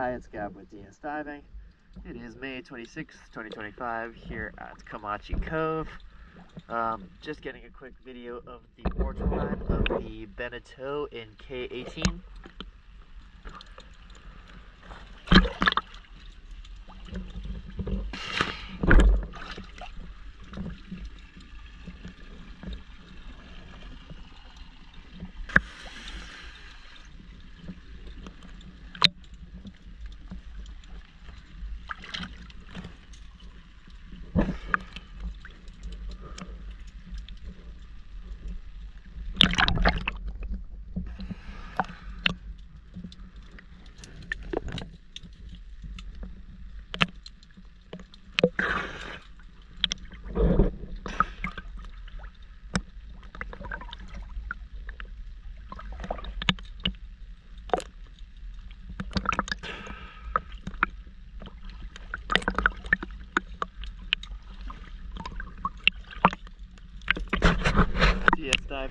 Hi, it's Gab with DS Diving. It is May 26, 2025 here at Kamachi Cove. Just getting a quick video of the mortar line of the Beneteau in K18. DS Diving.